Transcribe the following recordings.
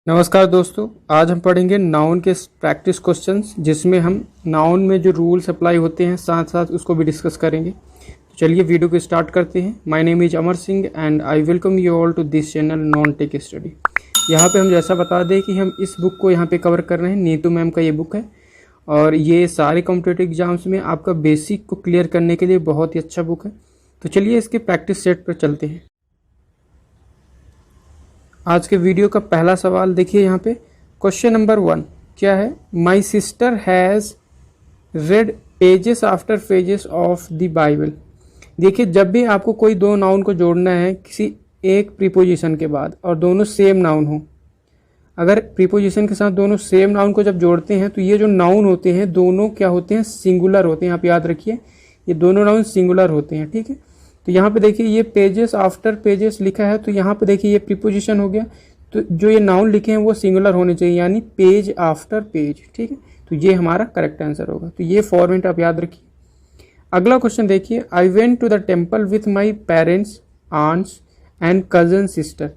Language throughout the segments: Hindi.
नमस्कार दोस्तों, आज हम पढ़ेंगे नाउन के प्रैक्टिस क्वेश्चंस जिसमें हम नाउन में जो रूल्स अप्लाई होते हैं साथ साथ उसको भी डिस्कस करेंगे। तो चलिए वीडियो को स्टार्ट करते हैं। My name is Amar Singh and I welcome you all to this channel non tech study. यहाँ पे हम जैसा बता दें कि हम इस बुक को यहाँ पे कवर कर रहे हैं। नीतू मैम का ये बुक है और ये सारे कॉम्पिटेटिव एग्जाम्स में आपका बेसिक को क्लियर करने के लिए बहुत ही अच्छा बुक है। तो चलिए इसके प्रैक्टिस सेट पर चलते हैं। आज के वीडियो का पहला सवाल देखिए यहाँ पे। क्वेश्चन नंबर 1 क्या है? My sister has red pages after pages of the Bible. देखिए, जब भी आपको कोई दो नाउन को जोड़ना है किसी एक प्रीपोजिशन के बाद और दोनों सेम नाउन हो, अगर प्रीपोजिशन के साथ दोनों सेम नाउन को जब जोड़ते हैं तो ये जो नाउन होते हैं दोनों क्या होते हैं? सिंगुलर होते हैं। आप याद रखिए, ये दोनों नाउन सिंगुलर होते हैं। ठीक है, तो यहाँ पे देखिए ये पेजेस आफ्टर पेजेस लिखा है, तो यहाँ पे देखिए ये प्रीपोजिशन हो गया। तो जो ये नाउन लिखे हैं वो सिंगुलर होने चाहिए, यानी पेज आफ्टर पेज। ठीक है, तो ये हमारा करेक्ट आंसर होगा। तो ये फॉर्मेट आप याद रखिए। अगला क्वेश्चन देखिए। I went to the temple with my parents, aunts and cousin sister.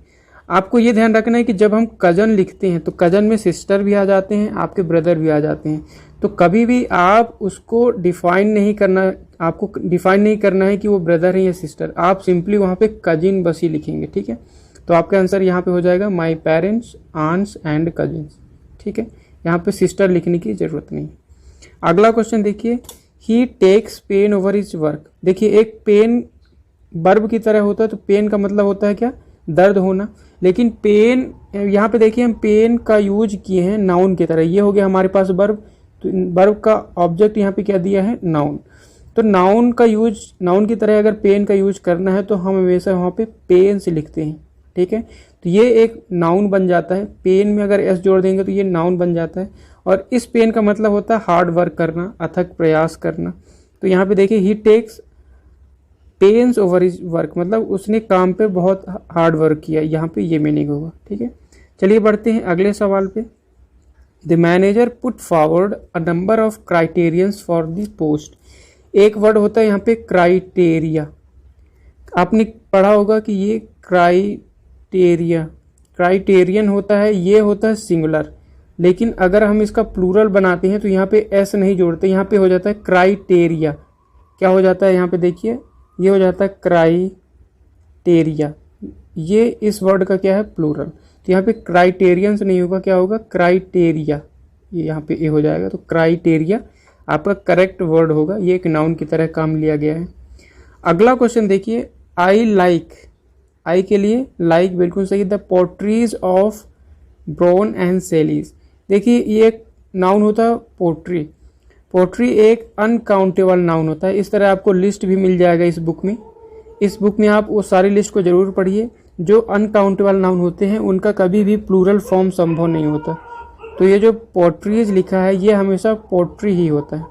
आपको ये ध्यान रखना है कि जब हम कजन लिखते हैं तो कजन में सिस्टर भी आ जाते हैं, आपके ब्रदर भी आ जाते हैं। तो कभी भी आप उसको डिफाइन नहीं करना, आपको डिफाइन नहीं करना है कि वो ब्रदर है या सिस्टर। आप सिंपली वहाँ पे कजिन बस ही लिखेंगे। ठीक है, तो आपका आंसर यहाँ पे हो जाएगा my parents, aunts and cousins. ठीक है, यहाँ पे सिस्टर लिखने की जरूरत नहीं। अगला क्वेश्चन देखिए। He takes pain over his work. देखिए, एक पेन वर्ब की तरह होता है, तो पेन का मतलब होता है क्या? दर्द होना। लेकिन पेन यहाँ पे देखिए हम पेन का यूज किए हैं नाउन की तरह। ये हो गया हमारे पास वर्ब, तो वर्ब का ऑब्जेक्ट यहाँ पे क्या दिया है? नाउन। तो नाउन का यूज, नाउन की तरह अगर पेन का यूज करना है तो हम हमेशा वहाँ पे पेन से लिखते हैं। ठीक है, तो ये एक नाउन बन जाता है। पेन में अगर एस जोड़ देंगे तो ये नाउन बन जाता है। और इस पेन का मतलब होता है हार्ड वर्क करना, अथक प्रयास करना। तो यहाँ पे देखिए he takes pains over his work, मतलब उसने काम पे बहुत हार्ड वर्क किया। यहाँ पे ये मीनिंग होगा। ठीक है, चलिए बढ़ते हैं अगले सवाल पे। The manager put forward a number of criterions for the post. एक वर्ड होता है यहाँ पे क्राइटेरिया। आपने पढ़ा होगा कि ये क्राइटेरिया, क्राइटेरियन होता है, ये होता है सिंगुलर। लेकिन अगर हम इसका प्लूरल बनाते हैं तो यहाँ पे एस नहीं जोड़ते, यहाँ पे हो जाता है क्राइटेरिया। क्या हो जाता है यहाँ पे देखिए, ये हो जाता है क्राइटेरिया। ये इस वर्ड का क्या है? प्लूरल। तो यहाँ पे क्राइटेरियंस नहीं होगा, क्या होगा? क्राइटेरिया। ये यहाँ पे ए हो जाएगा। तो क्राइटेरिया आपका करेक्ट वर्ड होगा। ये एक नाउन की तरह काम लिया गया है। अगला क्वेश्चन देखिए। आई लाइक, आई के लिए लाइक बिल्कुल सही। The poetries of Brown and Shelley's. देखिए ये एक नाउन होता है पोट्री। पोट्री एक अनकाउंटेबल नाउन होता है। इस तरह आपको लिस्ट भी मिल जाएगा इस बुक में। इस बुक में आप वो सारी लिस्ट को जरूर पढ़िए। जो अनकाउंटेबल नाउन होते हैं उनका कभी भी प्लूरल फॉर्म संभव नहीं होता। तो ये जो पोट्रीज लिखा है ये हमेशा पोट्री ही होता है।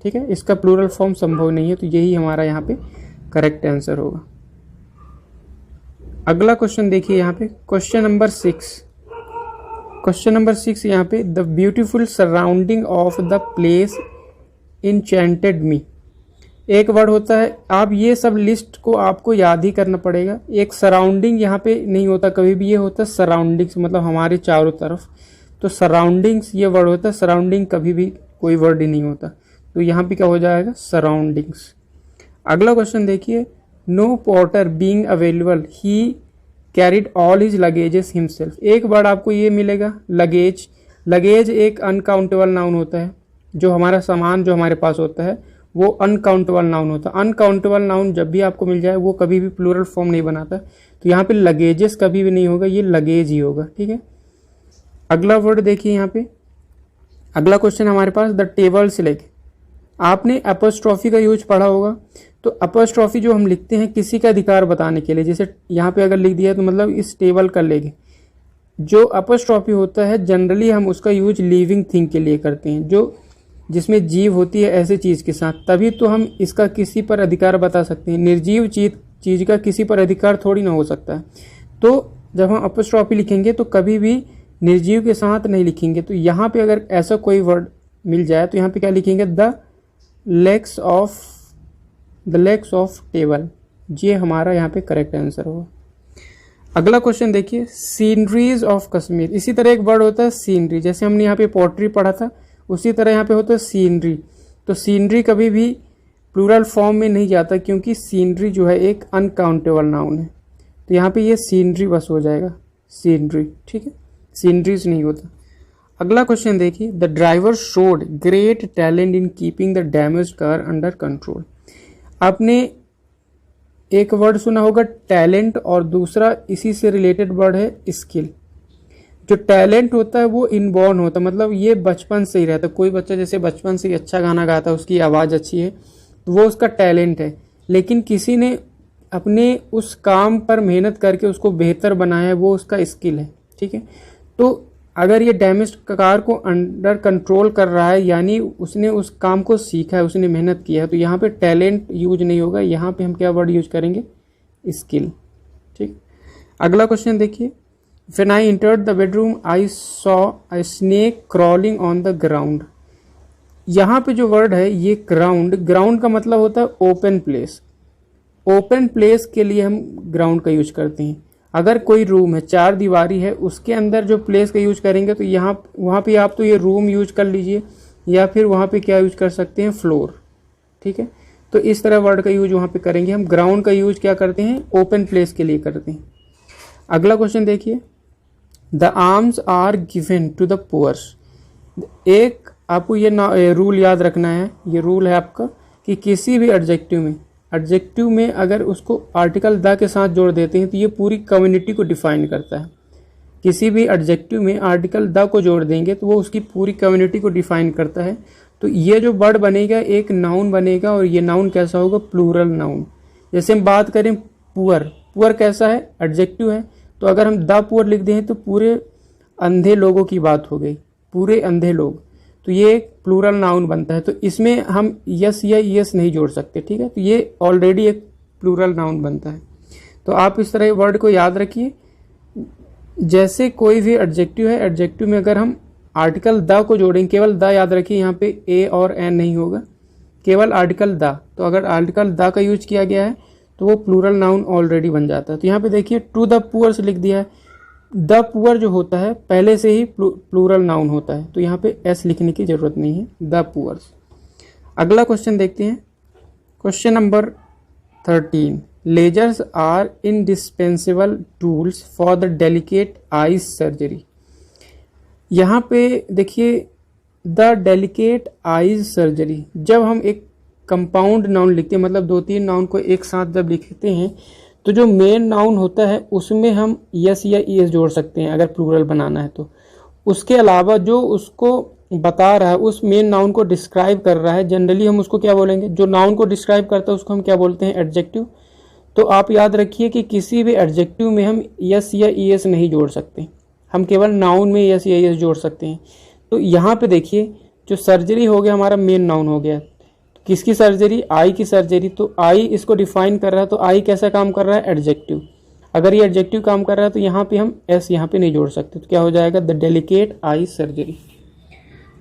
ठीक है, इसका प्लूरल फॉर्म संभव नहीं है। तो यही हमारा यहाँ पे करेक्ट आंसर होगा। अगला क्वेश्चन देखिए यहाँ पे। Question number 6। क्वेश्चन नंबर 6 यहाँ पे। The beautiful surrounding of the place enchanted me. एक वर्ड होता है, आप ये सब लिस्ट को आपको याद ही करना पड़ेगा। एक सराउंडिंग यहाँ पे नहीं होता कभी भी, ये होता है सराउंडिंग्स, मतलब हमारे चारों तरफ। तो सराउंडिंग्स ये वर्ड होता है, सराउंडिंग कभी भी कोई वर्ड ही नहीं होता। तो यहाँ पे क्या हो जाएगा? सराउंडिंग्स। अगला क्वेश्चन देखिए। No porter being available, he carried all his luggages himself. एक वर्ड आपको ये मिलेगा लगेज। लगेज एक अनकाउंटेबल नाउन होता है। जो हमारा सामान जो हमारे पास होता है वो अनकाउंटेबल नाउन होता है। अनकाउंटेबल नाउन जब भी आपको मिल जाए वो कभी भी प्लूरल फॉर्म नहीं बनाता। तो यहाँ पे लगेजेस कभी भी नहीं होगा, ये लगेज ही होगा। ठीक है, अगला वर्ड देखिए यहाँ पे। अगला क्वेश्चन हमारे पास द टेबल्स लेग। आपने अपॉस्ट्रोफी का यूज पढ़ा होगा। तो अपॉस्ट्रोफी जो हम लिखते हैं किसी का अधिकार बताने के लिए, जैसे यहाँ पे अगर लिख दिया तो मतलब इस टेबल का लेग। जो अपॉस्ट्रोफी होता है जनरली हम उसका यूज लिविंग थिंग के लिए करते हैं, जो जिसमें जीव होती है ऐसे चीज के साथ, तभी तो हम इसका किसी पर अधिकार बता सकते हैं। निर्जीव चीज का किसी पर अधिकार थोड़ी ना हो सकता है। तो जब हम अपॉस्ट्रोफी लिखेंगे तो कभी भी निर्जीव के साथ नहीं लिखेंगे। तो यहाँ पे अगर ऐसा कोई वर्ड मिल जाए तो यहाँ पे क्या लिखेंगे? The legs of table. ये हमारा यहाँ पे करेक्ट आंसर होगा। अगला क्वेश्चन देखिए, सीनरीज ऑफ कश्मीर। इसी तरह एक वर्ड होता है सीनरी, जैसे हमने यहाँ पे पोट्री पढ़ा था उसी तरह यहाँ पे होता है सीनरी। तो सीनरी कभी भी प्लूरल फॉर्म में नहीं जाता क्योंकि सीनरी जो है एक अनकाउंटेबल नाउन है। तो यहाँ पे ये सीनरी बस हो जाएगा, सीनरी, ठीक है, सीनरीज नहीं होता। अगला क्वेश्चन देखिए, the driver showed great talent in keeping the damage car under control. आपने एक वर्ड सुना होगा टैलेंट और दूसरा इसी से रिलेटेड वर्ड है स्किल। जो टैलेंट होता है वो इनबॉर्न होता है, मतलब ये बचपन से ही रहता है। कोई बच्चा जैसे बचपन से ही अच्छा गाना गाता है, उसकी आवाज़ अच्छी है तो वो उसका टैलेंट है। लेकिन किसी ने अपने उस काम पर मेहनत करके उसको बेहतर बनाया है, वो उसका स्किल है, ठीक है। तो अगर ये डैमेज कार को अंडर कंट्रोल कर रहा है यानी उसने उस काम को सीखा है, उसने मेहनत किया है, तो यहाँ पे टैलेंट यूज नहीं होगा, यहाँ पे हम क्या वर्ड यूज करेंगे, स्किल, ठीक। अगला क्वेश्चन देखिए, when I entered the bedroom I saw a snake crawling on the ground. यहाँ पे जो वर्ड है ये ग्राउंड, ग्राउंड का मतलब होता है ओपन प्लेस। ओपन प्लेस के लिए हम ग्राउंड का यूज करते हैं। अगर कोई रूम है, चार दीवारी है, उसके अंदर जो प्लेस का यूज करेंगे तो यहाँ वहाँ पे आप तो ये रूम यूज कर लीजिए या फिर वहाँ पे क्या यूज कर सकते हैं, फ्लोर, ठीक है। तो इस तरह वर्ड का यूज वहाँ पे करेंगे हम। ग्राउंड का यूज क्या करते हैं, ओपन प्लेस के लिए करते हैं। अगला क्वेश्चन देखिए, the arms are given to the poors. एक आपको ये रूल याद रखना है, ये रूल है आपका कि किसी भी एडजेक्टिव में अगर उसको आर्टिकल द के साथ जोड़ देते हैं तो ये पूरी कम्युनिटी को डिफाइन करता है। किसी भी एडजेक्टिव में आर्टिकल द को जोड़ देंगे तो वो उसकी पूरी कम्युनिटी को डिफाइन करता है। तो ये जो वर्ड बनेगा एक नाउन बनेगा और ये नाउन कैसा होगा, प्लूरल नाउन। जैसे हम बात करें पुअर, पुअर कैसा है, एडजेक्टिव है, तो अगर हम द पुअर लिख दें तो पूरे अंधे लोगों की बात हो गई, पूरे अंधे लोग, तो ये एक प्लूरल नाउन बनता है। तो इसमें हम यस या यस नहीं जोड़ सकते, ठीक है। तो ये ऑलरेडी एक प्लूरल नाउन बनता है। तो आप इस तरह वर्ड को याद रखिए। जैसे कोई भी एडजेक्टिव है, एडजेक्टिव में अगर हम आर्टिकल द को जोड़ेंगे, केवल द याद रखिए, यहाँ पे ए और एन नहीं होगा, केवल आर्टिकल द। तो अगर आर्टिकल द का यूज किया गया है तो वो प्लूरल नाउन ऑलरेडी बन जाता है। तो यहाँ पे देखिए टू द पुअर्स लिख दिया है। द पुअर जो होता है पहले से ही प्लूरल नाउन होता है, तो यहाँ पे एस लिखने की जरूरत नहीं है, द पुअर्स। अगला क्वेश्चन देखते हैं, question number 13, lasers are indispensable tools for the delicate eyes surgery. यहाँ पे देखिए द डेलिकेट आईज सर्जरी, जब हम एक कंपाउंड नाउन लिखते हैं, मतलब दो तीन नाउन को एक साथ जब लिखते हैं तो जो मेन नाउन होता है उसमें हम यस या ईएस जोड़ सकते हैं अगर प्लूरल बनाना है तो। उसके अलावा जो उसको बता रहा है, उस मेन नाउन को डिस्क्राइब कर रहा है, जनरली हम उसको क्या बोलेंगे, जो नाउन को डिस्क्राइब करता है उसको हम क्या बोलते हैं, एडजेक्टिव। तो आप याद रखिए कि किसी भी एडजेक्टिव में हम यस या ईएस नहीं जोड़ सकते, हम केवल नाउन में यस या ईएस जोड़ सकते हैं। तो यहाँ पे देखिए जो सर्जरी हो गया हमारा मेन नाउन हो गया, किसकी सर्जरी, आई की सर्जरी। तो आई इसको डिफाइन कर रहा है, तो आई कैसा काम कर रहा है, एडजेक्टिव। अगर ये एडजेक्टिव काम कर रहा है तो यहाँ पे हम एस यहाँ पे नहीं जोड़ सकते, तो क्या हो जाएगा, द डेलिकेट आई सर्जरी।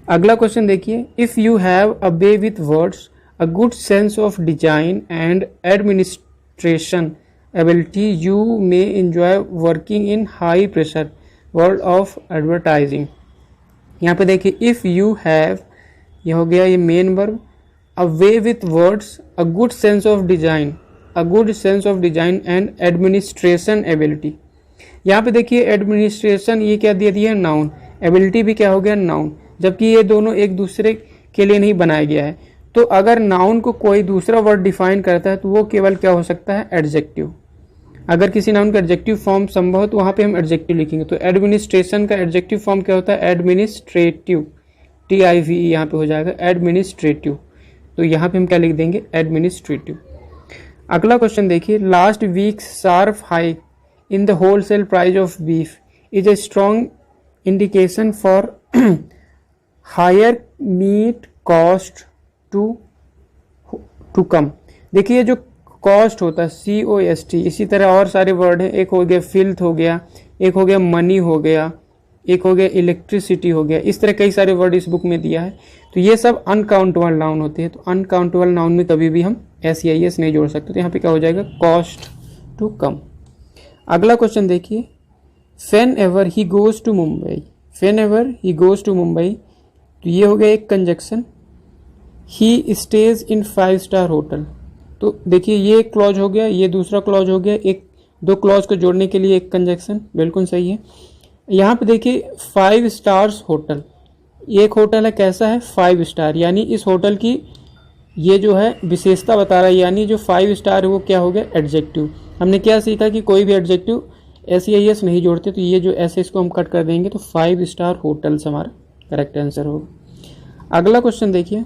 अगला क्वेश्चन देखिए, if you have a way with words, a good sense of design and administration ability, you may enjoy working in high pressure world of advertising. यहाँ पे देखिए इफ यू हैव, ये हो गया ये main verb, a way with words, a good sense of design and administration ability। यहाँ पे देखिए एडमिनिस्ट्रेशन ये क्या दे दिया है, नाउन, एबिलिटी भी क्या हो गया, नाउन, जबकि ये दोनों एक दूसरे के लिए नहीं बनाया गया है। तो अगर नाउन को कोई दूसरा वर्ड डिफाइन करता है तो वो केवल क्या हो सकता है, एडजेक्टिव। अगर किसी नाउन का एडजेक्टिव फॉर्म संभव हो तो वहाँ पे हम एडजेक्टिव लिखेंगे। तो एडमिनिस्ट्रेशन का एडजेक्टिव फॉर्म क्या होता है, एडमिनिस्ट्रेटिव, TIVE यहाँ पे हो जाएगा एडमिनिस्ट्रेटिव। तो यहाँ पे हम क्या लिख देंगे, एडमिनिस्ट्रेटिव। अगला क्वेश्चन देखिए, last week sharp hike in the wholesale price of beef is a strong indication for higher meat cost to come. देखिए जो कॉस्ट होता है COST, इसी तरह और सारे वर्ड हैं, एक हो गया फिल्थ हो गया, एक हो गया मनी हो गया, एक हो गया इलेक्ट्रिसिटी हो गया, इस तरह कई सारे वर्ड इस बुक में दिया है। तो ये सब अनकाउंटेबल नाउन होते हैं। तो अनकाउंटेबल नाउन में कभी भी हम एस या एस नहीं जोड़ सकते, तो यहाँ पे क्या हो जाएगा, कॉस्ट टू कम। अगला क्वेश्चन देखिए, whenever he goes to Mumbai, whenever he goes to Mumbai, तो ये हो गया एक conjunction. He stays in 5 star hotel, तो देखिए ये एक क्लॉज हो गया, ये दूसरा क्लॉज हो गया, एक दो क्लॉज को जोड़ने के लिए एक कंजक्शन, बिल्कुल सही है। यहाँ पे देखिए 5 स्टार्स होटल, एक होटल है कैसा है 5 स्टार, यानी इस होटल की ये जो है विशेषता बता रहा है, यानी जो 5 स्टार है वो क्या हो गया एडजेक्टिव। हमने क्या सीखा कि कोई भी एडजेक्टिव एस या एस नहीं जोड़ते, तो ये जो एस इसको हम कट कर देंगे, तो 5 स्टार होटल्स हमारा करेक्ट आंसर होगा। अगला क्वेश्चन देखिए,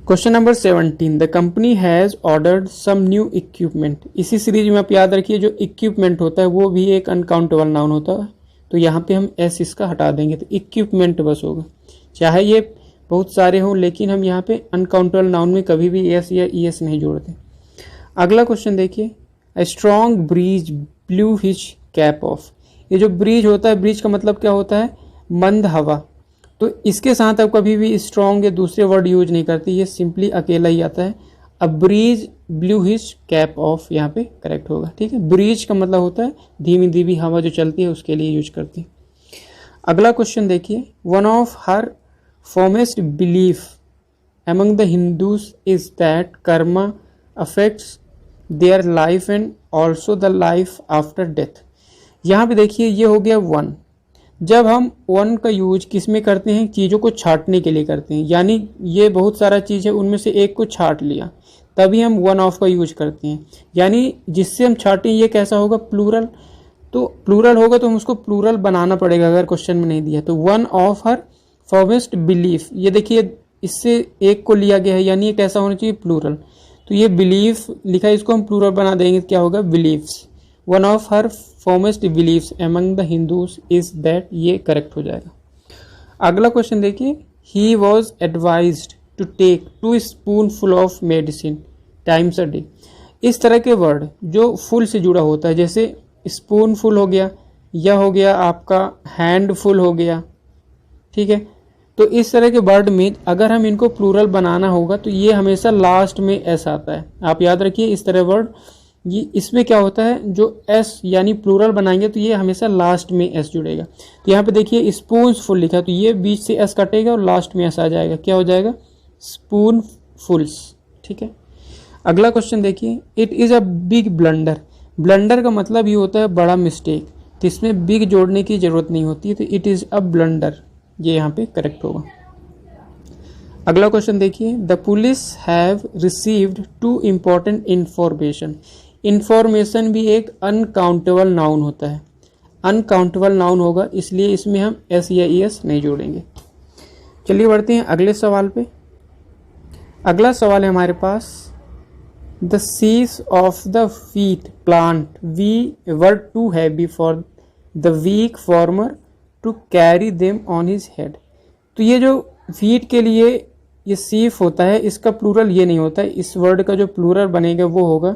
question number 17, the company has ordered some new equipment. इसी सीरीज में आप याद रखिए जो इक्विपमेंट होता है वो भी एक अनकाउंटेबल नाउन होता है, तो यहाँ पे हम एस इसका हटा देंगे, तो इक्विपमेंट बस होगा। चाहे ये बहुत सारे हों, लेकिन हम यहाँ पे अनकाउंटेबल नाउन में कभी भी एस या ई एस नहीं जोड़ते। अगला क्वेश्चन देखिए, a strong breeze blew his cap off. ये जो ब्रीज होता है, ब्रीज का मतलब क्या होता है मंद हवा, तो इसके साथ आप कभी भी स्ट्रॉन्ग या दूसरे वर्ड यूज नहीं करते, ये सिंपली अकेला ही आता है। A breeze blew his cap of यहाँ पे करेक्ट होगा, ठीक है। ब्रीज का मतलब होता है धीमी धीमी हवा जो चलती है उसके लिए यूज करते हैं। अगला क्वेश्चन देखिए, one of her foremost belief among the Hindus is that karma affects their life and also the life after death। यहाँ पे देखिए ये हो गया वन, जब हम वन का यूज किस में करते हैं, चीज़ों को छांटने के लिए करते हैं, यानी ये बहुत सारा चीज़ है उनमें से एक को छांट लिया, तभी हम वन ऑफ का यूज करते हैं। यानी जिससे हम छांटें ये कैसा होगा प्लूरल, तो प्लूरल होगा तो हम उसको प्लूरल बनाना पड़ेगा अगर क्वेश्चन में नहीं दिया। तो one of her foremost belief, ये देखिए इससे एक को लिया गया है, यानी ये कैसा होना चाहिए प्लूरल, तो ये बिलीफ लिखा है, इसको हम प्लूरल बना देंगे, क्या होगा believes. One of her foremost believes among the Hindus is that, ये करेक्ट हो जाएगा। अगला क्वेश्चन देखिए, he was advised to take 2 spoonful of medicine times a day. इस तरह के वर्ड जो फुल से जुड़ा होता है, जैसे स्पूनफुल हो गया, यह हो गया आपका हैंडफुल हो गया, ठीक है। तो इस तरह के वर्ड में अगर हम इनको प्लूरल बनाना होगा तो ये हमेशा लास्ट में एस आता है, आप याद रखिए। इस तरह वर्ड ये इसमें क्या होता है, जो एस यानी प्लूरल बनाएंगे तो ये हमेशा लास्ट में एस जुड़ेगा। तो यहाँ पे देखिए स्पूनफुल लिखा है, तो ये बीच से एस कटेगा और लास्ट में एस आ जाएगा, क्या हो जाएगा स्पूनफुल्स, ठीक है। अगला क्वेश्चन देखिए, it is a big blunder. Blunder का मतलब ये होता है बड़ा मिस्टेक, तो इसमें बिग जोड़ने की जरूरत नहीं होती है, तो इट इज़ अ ब्लंडर, ये यहाँ पे करेक्ट होगा। अगला क्वेश्चन देखिए, the police have received 2 important information. Information भी एक अनकाउंटेबल नाउन होता है, अनकाउंटेबल नाउन होगा, इसलिए इसमें हम एस या ई एस नहीं जोड़ेंगे। चलिए बढ़ते हैं अगले सवाल पे। अगला सवाल है हमारे पास, the seeds of the wheat plant we were too heavy for the weak farmer to carry them on his head. तो ये जो व्हीट के लिए ये सीफ होता है, इसका प्लूरल ये नहीं होता है, इस वर्ड का जो प्लूरल बनेगा वो होगा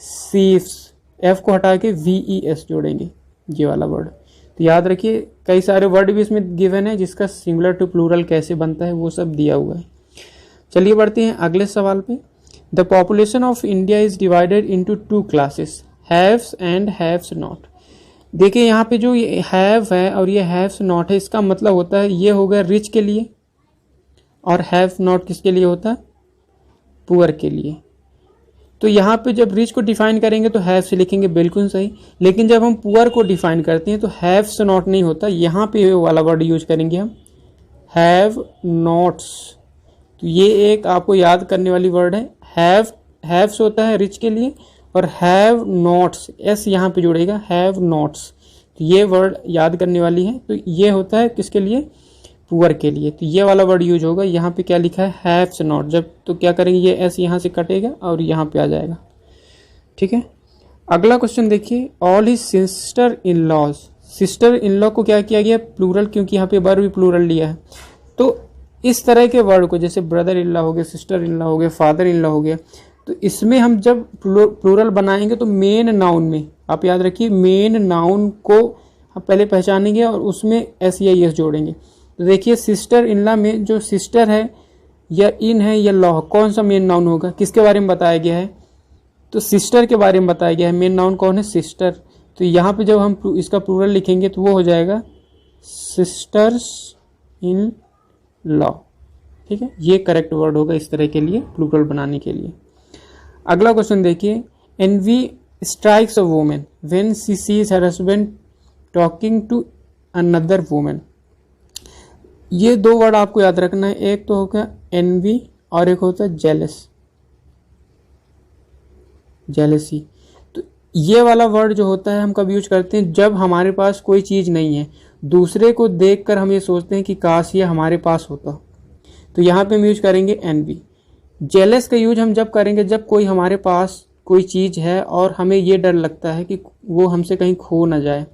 सीफ्स, एफ को हटा के वी ई एस जोड़ेंगे, ये वाला वर्ड। तो याद रखिए कई सारे वर्ड भी इसमें गिवन है जिसका सिंगुलर टू प्लूरल कैसे बनता है वो सब दिया हुआ है। चलिए बढ़ते हैं अगले सवाल पे। The population of India is divided into 2 classes, haves and haves not. देखिए यहाँ पे जो ये हैव है और ये हैव्स नॉट है, इसका मतलब होता है ये हो गया रिच के लिए, और हैव नॉट किसके लिए होता है पुअर के लिए। तो यहाँ पे जब रिच को डिफाइन करेंगे तो हैव से लिखेंगे, बिल्कुल सही, लेकिन जब हम पुअर को डिफाइन करते हैं तो हैव से नॉट नहीं होता, यहाँ पे वाला वर्ड यूज करेंगे हम हैव नॉट्स। तो ये एक आपको याद करने वाली वर्ड है, हैव्स होता है रिच के लिए, और हैव नॉट्स एस यहाँ पे जुड़ेगा हैव नॉट्स, तो ये वर्ड याद करने वाली है। तो ये होता है किसके लिए पुअर के लिए, तो ये वाला वर्ड यूज होगा। यहाँ पे क्या लिखा है हैव्स नॉट, जब तो क्या करेंगे ये एस यहाँ से कटेगा और यहाँ पे आ जाएगा, ठीक है। अगला क्वेश्चन देखिए, all his sister in laws. Sister in law को क्या किया गया प्लूरल, क्योंकि यहाँ पे वर्ब भी प्लूरल लिया है। तो इस तरह के वर्ड को जैसे ब्रदर इन लॉ हो गया, सिस्टर इन लॉ हो गया, फादर इन लॉ हो गया, तो इसमें हम जब प्लूरल बनाएंगे तो मेन नाउन में आप याद रखिए मेन नाउन को हम पहले पहचानेंगे और उसमें एस या एस जोड़ेंगे। तो देखिए सिस्टर इन लॉ में जो सिस्टर है या इन है या लॉ, कौन सा मेन नाउन होगा, किसके बारे में बताया गया है तो सिस्टर के बारे में बताया गया है। मेन नाउन कौन है? सिस्टर। तो यहाँ पे जब हम इसका प्लूरल लिखेंगे तो वो हो जाएगा सिस्टर्स इन लॉ। ठीक है, ये करेक्ट वर्ड होगा इस तरह के लिए प्लूरल बनाने के लिए। अगला क्वेश्चन देखिए, envy strikes a woman when she sees her husband talking to another woman. ये दो वर्ड आपको याद रखना है, एक तो होगा एनवी और एक होता है जेलस, जेलसी। तो ये वाला वर्ड जो होता है हम कब यूज करते हैं? जब हमारे पास कोई चीज नहीं है, दूसरे को देखकर हम ये सोचते हैं कि काश ये हमारे पास होता, तो यहाँ पे हम यूज करेंगे एनवी। जेलस का यूज हम जब करेंगे जब कोई हमारे पास कोई चीज है और हमें ये डर लगता है कि वो हमसे कहीं खो ना जाए,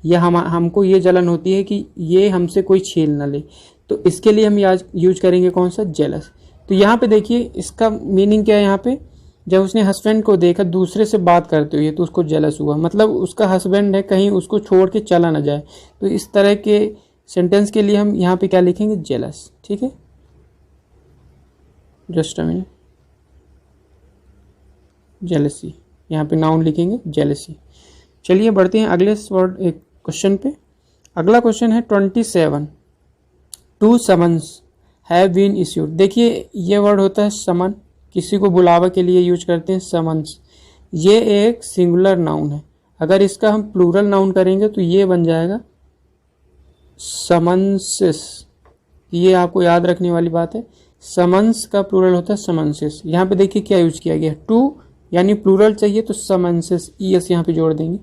या हमको ये जलन होती है कि ये हमसे कोई छीन ना ले, तो इसके लिए हम यूज करेंगे कौन सा? जेलस। तो यहाँ पे देखिए इसका मीनिंग क्या है, यहाँ पे जब उसने हस्बैंड को देखा दूसरे से बात करते हुए तो उसको जेलस हुआ, मतलब उसका हस्बैंड है कहीं उसको छोड़ के चला ना जाए। तो इस तरह के सेंटेंस के लिए हम यहाँ पे क्या लिखेंगे? जेलस। ठीक है, जस्ट अ मिनट, जेलसी, यहाँ पे नाउन लिखेंगे जेलसी। चलिए बढ़ते हैं अगले वर्ड एक क्वेश्चन पे। अगला क्वेश्चन है 27, two summons have been issued. देखिए ये वर्ड होता है समन, किसी को बुलावा के लिए यूज करते हैं समन्स। ये एक सिंगुलर नाउन है, अगर इसका हम प्लूरल नाउन करेंगे तो ये बन जाएगा समन्सेस। ये आपको याद रखने वाली बात है, समन्स का प्लूरल होता है समन्सेस। यहाँ पे देखिए क्या यूज किया गया, टू यानी प्लूरल चाहिए तो समन्सेस, ईएस यहाँ पे जोड़ देंगे।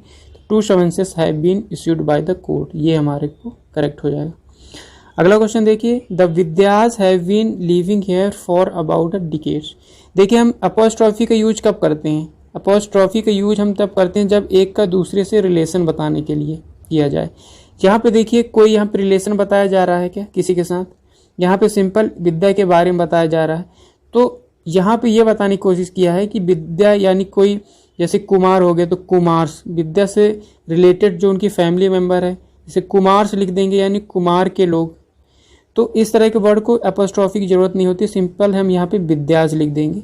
Two summonses have been issued by the court, ये हमारे को करेक्ट हो जाएगा। अगला क्वेश्चन देखिए, the Vidyas have been living here for about a decades. देखिए हम अपोस्ट्रॉफी का यूज कब करते हैं? अपोस्ट्रॉफी का यूज हम तब करते हैं जब एक का दूसरे से रिलेशन बताने के लिए किया जाए। यहाँ पे देखिए कोई यहाँ पे रिलेशन बताया जा रहा है क्या किसी के साथ? यहाँ पे सिंपल विद्या के बारे में बताया जा रहा है। तो यहाँ पे ये बताने की कोशिश किया है कि विद्या यानी कोई, जैसे कुमार हो गए तो कुमार्स, विद्या से रिलेटेड जो उनकी फैमिली मेंबर है, जैसे कुमार्स लिख देंगे यानी कुमार के लोग। तो इस तरह के वर्ड को एपोस्ट्रॉफी की जरूरत नहीं होती, सिंपल हम यहाँ पे विद्यास लिख देंगे।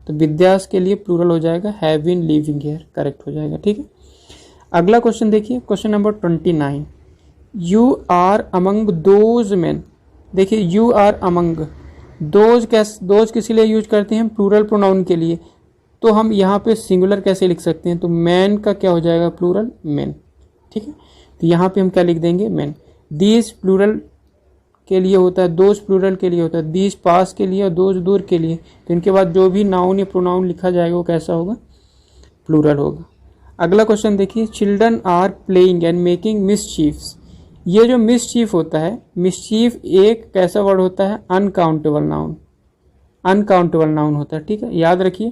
तो विद्यास के लिए प्लूरल हो जाएगा have been living here, correct हो जाएगा। ठीक है, अगला क्वेश्चन देखिए, question number 29, you are among those man. देखिए यू आर अमंग, दोज किस लिए यूज करते हैं? प्लूरल प्रोनाउन के लिए। तो हम यहाँ पे सिंगुलर कैसे लिख सकते हैं? तो मैन का क्या हो जाएगा? Plural man. ठीक है, तो यहाँ पे हम क्या लिख देंगे? मैन। दीज प्लूरल के लिए होता है, दोज प्लूरल के लिए होता है, दीज पास के लिए और दोज दूर के लिए। तो इनके बाद जो भी नाउन या प्रोनाउन लिखा जाएगा वो कैसा होगा? प्लूरल होगा। अगला क्वेश्चन देखिए, children are playing and making mischiefs. ये जो मिसचीफ होता है, मिसचीफ एक कैसा वर्ड होता है? अनकाउंटेबल नाउन, अनकाउंटेबल नाउन होता है। ठीक है, याद रखिए।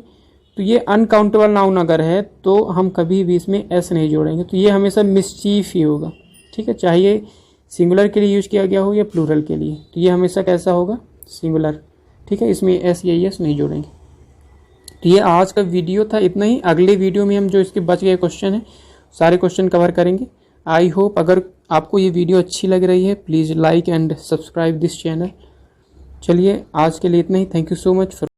तो ये अनकाउंटेबल नाउन अगर है तो हम कभी भी इसमें एस नहीं जोड़ेंगे, तो ये हमेशा मिसचीफ ही होगा। ठीक है, चाहे सिंगुलर के लिए यूज किया गया हो या प्लूरल के लिए, तो ये हमेशा कैसा होगा? सिंगुलर। ठीक है, इसमें एस या एस नहीं जोड़ेंगे। तो ये आज का वीडियो था, इतना ही। अगले वीडियो में हम जो इसके बच गए क्वेश्चन हैं सारे क्वेश्चन कवर करेंगे। आई होप अगर आपको ये वीडियो अच्छी लग रही है please like and subscribe this channel. चलिए आज के लिए इतना ही, thank you so much for